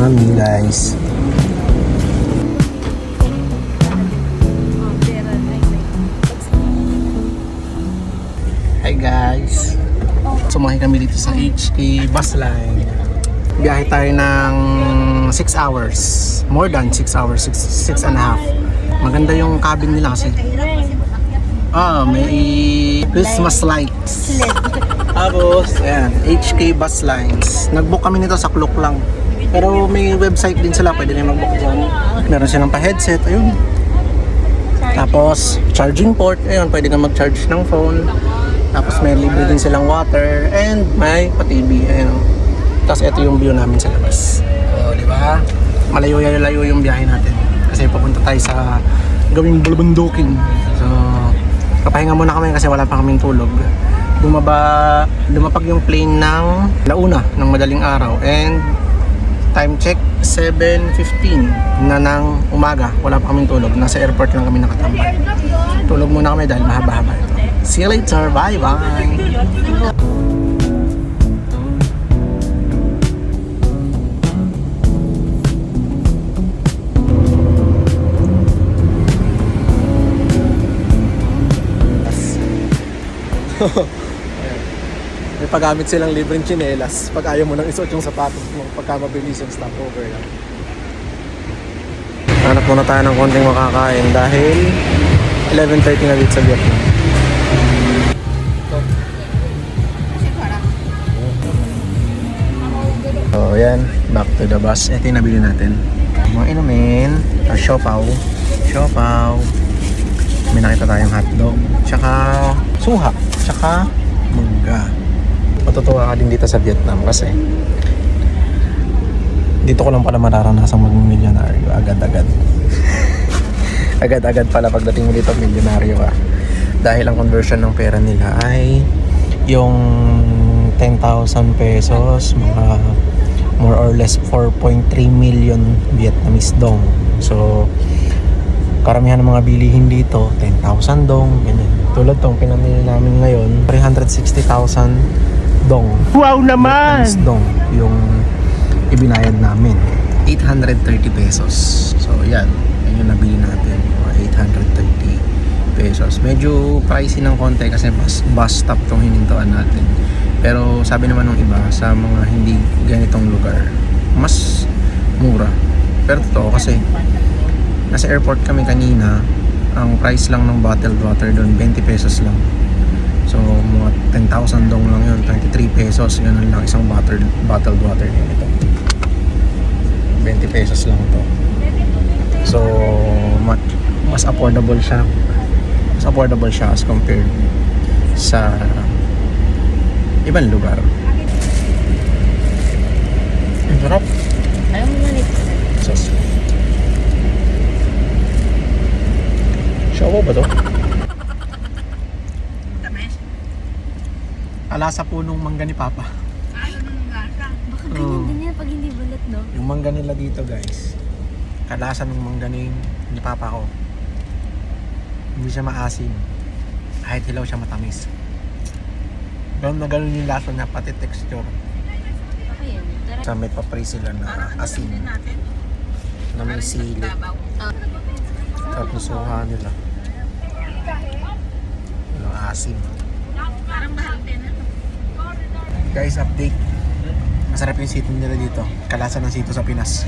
mami guys. Hi guys. Sumakay kami dito sa HK bus line. Biyahe tayo ng 6 hours. More than 6 hours, 6 and a half. Maganda yung cabin nila kasi. May Christmas lights. Tapos, ayan, HK bus lines. Nag-book kami nito sa Klook lang. Pero may website din sila, pwede na mag-book dyan. Meron silang pa-headset, ayun. Tapos, charging port, ayun, pwede ka mag-charge ng phone. Tapos may libre din silang water and may pa-TV, ayun. Tapos ito yung view namin sa labas. So, di ba? Malayo yung biyahe natin. Kasi papunta tayo sa gawing bulubundukin. So, papahinga muna kami kasi wala pa kaming tulog. Lumapag yung plane ng Launa ng madaling araw and time check 7:15 na ng umaga. Wala pa kaming tulog. Nasa airport lang kami nakatambay. Tulog muna kami dahil mahaba-haba ito. See you later. Bye bye. May paggamit silang libreng tsinelas pag ayaw mo nang isuot yung sapatos mo pagka mabilis yung stopover lang. Hanap muna tayo ng konting makakain dahil 11:30 na dito sa Vietnam. So yan, back to the bus. Ito yung nabili natin. Mga inumin, siopaw. May nakita tayong hotdog, tsaka suha, tsaka mangga. Matutuwa ka din dito sa Vietnam kasi dito ko lang pala mararanasang maging milyonaryo agad-agad. Agad-agad pala pagdating mo dito milyonaryo ka. Dahil ang conversion ng pera nila ay yung 10,000 pesos, mga more or less 4.3 million Vietnamese dong. So karamihan ng mga bilihin dito 10,000 dong, ganyan. Tulad tong pinamili namin ngayon 360,000 dong. Wow naman! Dong yung ibinayad namin, 830 pesos. So yan yung nabili natin, 830 pesos. Medyo pricey ng konti kasi bus stop tong hinintuan natin. Pero sabi naman ng iba, sa mga hindi ganitong lugar mas mura. Pero totoo kasi nasa airport kami kanina, ang price lang ng bottled water doon 20 pesos lang. So mga 10,000 dong lang yun, 23 pesos, ganun lang isang bottled water nito. 20 pesos lang to. So mas affordable siya. Mas affordable siya as compared sa ibang lugar. Ang sarap. Ayaw mo manit. Sauce. Siopaw ba to? Alasa punong mangga ni Papa. Ayaw na ng lasa. Baka ganyan din yan pag hindi balat, no? Yung mangga nila dito guys, kalasa ng mangga ni Papa ko. Hindi siya maasim. Kahit hilaw siya matamis. Ganun na ganun yung lasa niya, pati texture. Okay yan. Sa may papray sila na asin. Na may sili. Tapos suha nila. Yung asim. Guys, update. Masarap yung sito nila dito. Kalasa ng sito sa Pinas.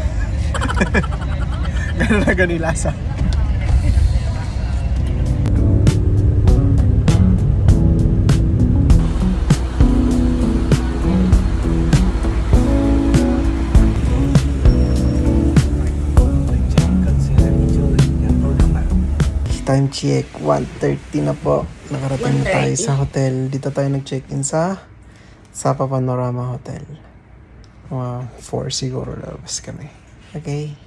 Ganun na ganun yung lasa. Time check, 1:30 na po. Nakarating tayo sa hotel. Dito tayo nag-check-in sa Sapa Panorama Hotel. Mga 4 siguro labas kami. Okay.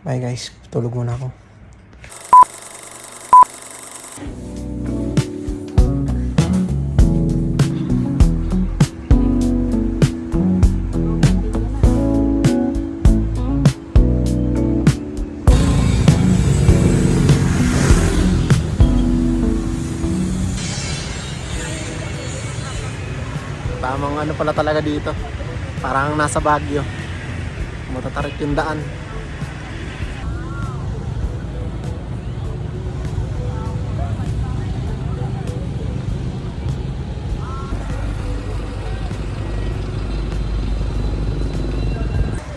Bye guys. Tulog muna ako. Tamang ano pala talaga dito. Parang nasa Baguio. Matatarik yung daan.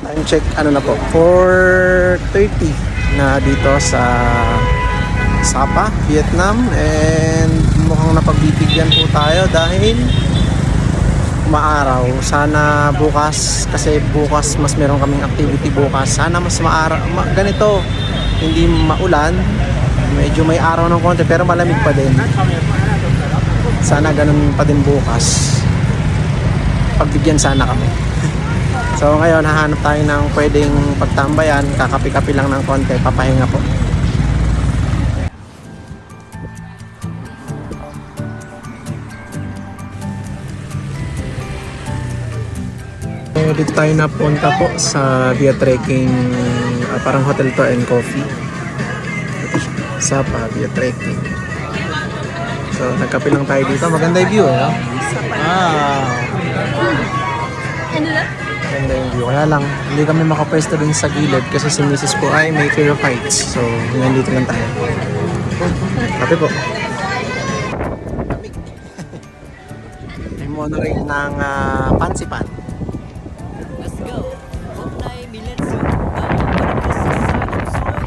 Time check, ano na po, 4:30 na dito sa Sapa, Vietnam. And mukhang napagbibigyan po tayo dahil maaraw. Sana bukas, kasi bukas mas meron kaming activity bukas. Sana mas maaraw, ganito, hindi maulan. Medyo may araw ng konti pero malamig pa din. Sana ganun pa din bukas. Pagbigyan sana kami. So ngayon hahanap tayo ng pwedeng pagtambayan, kakapi-kapi lang ng konti, papahinga po. So dito tayo napunta po sa Via Trekking, parang hotel to and coffee. Sapa Via Trekking. So nagkape lang tayo dito, maganda yung view eh. No? Ano na? Ganda yung view. Kaya lang, hindi kami makapwesto dun sa gilid kasi si Mrs. po ay may fear of heights. So, nandito lang tayo. Kape po. Lamig. May monorail ng Pansipan. Let's go. Hôm nay mình lên giường và bắt đầu xa xa đồng xuôi.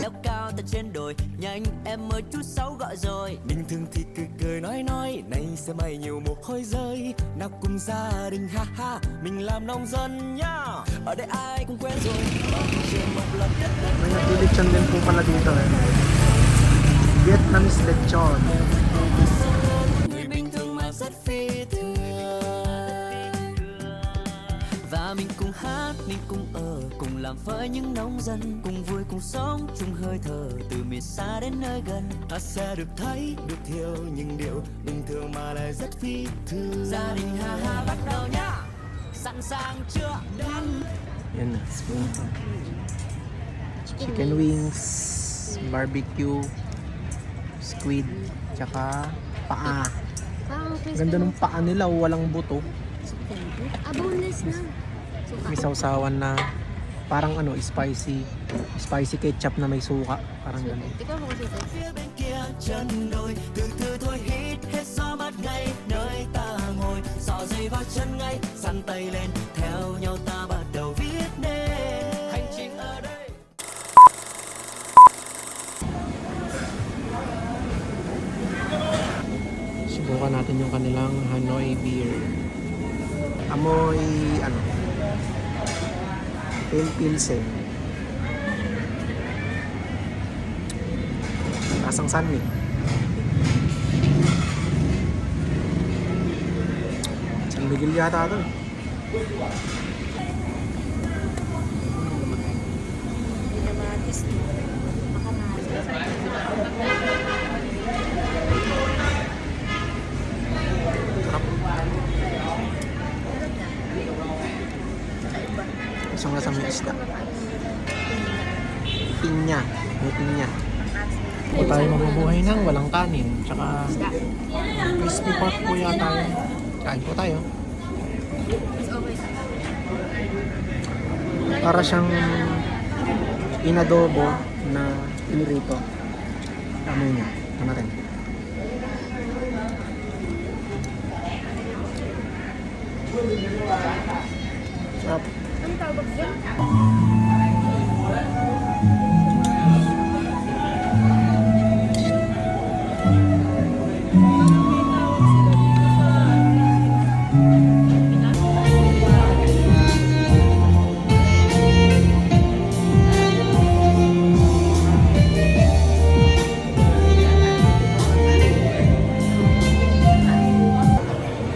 Leo cao từ trên đồi, nhanh em ơi chú Sáu gọi rồi. Bình thường thì cười cười nói, nay sẽ may nhiều mồ hôi rơi. Nào cùng gia đình ha ha, mình làm nông dân nhá. Ở đây ai cũng quen rồi, bầu trời một lần đất đất. May napilitsyon din po pala dito eh. Vietnamese lechon. Người bình thường mà rất phi thường. Và mình cùng hát, mình cùng ở, cùng làm với những nông dân, cùng vui cùng sống chung hơi thở từ miền xa đến nơi gần. Ta sẽ được thấy, được hiểu những điều bình thường mà lại rất phi thường. Gia đình ha ha bắt đầu nhá, sẵn sàng chưa? Yan na, spoon. Chicken wings, barbecue, squid, tsaka paa. Parang Ganda ng paa nila, walang buto. boneless na. May sausawan na parang ano, spicy ketchup na may suka, parang gano'n. Ikaw mo kasi ito. Phía bên kia chân đồi, từ từ thôi hít hết gió mát ngay nơi ta ngồi. Xỏ giày vào chân ngay, giăng tay lên, theo nhau ta bắt đầu viết nên hành trình ở đây. Subukan natin yung kanilang Hanoi beer. Amoy ano, Pilsen. Lasang sanmi. San Miguel yata ito. Pinamatis. Sarap. Isang lasang may isda. Pinya. May pinya. Po tayo mabubuhay ng walang kanin. Tsaka crispy pork po yata yun. Kain po tayo. Para siyang inadobo na pinirito. Amoy niya. Ito natin. Sarap. Ang tawag dyan?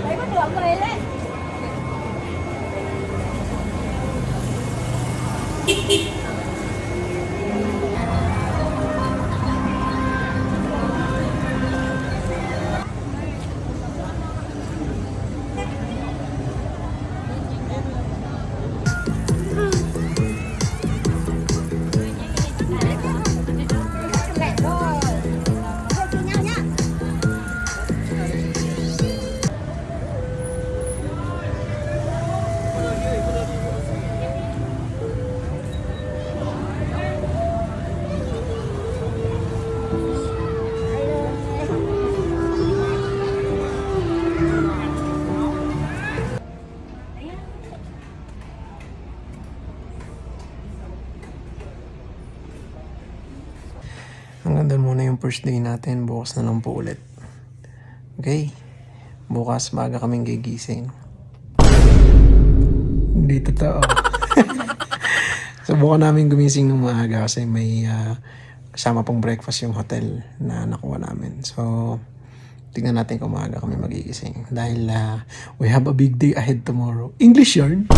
Ay, có được rồi đấy. Mẹ rồi. Thôi, chia nhau nhá. first day natin. Bukas na lang po ulit. Okay? Bukas maaga kaming gigising. Hindi totoo. Subukan namin gumising ng maaga kasi may kasama pong breakfast yung hotel na nakuha namin. So, tingnan natin kung maaga kami magigising. Dahil we have a big day ahead tomorrow. English yarn!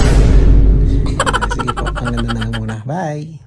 Sige po, hanggang na lang muna. Bye!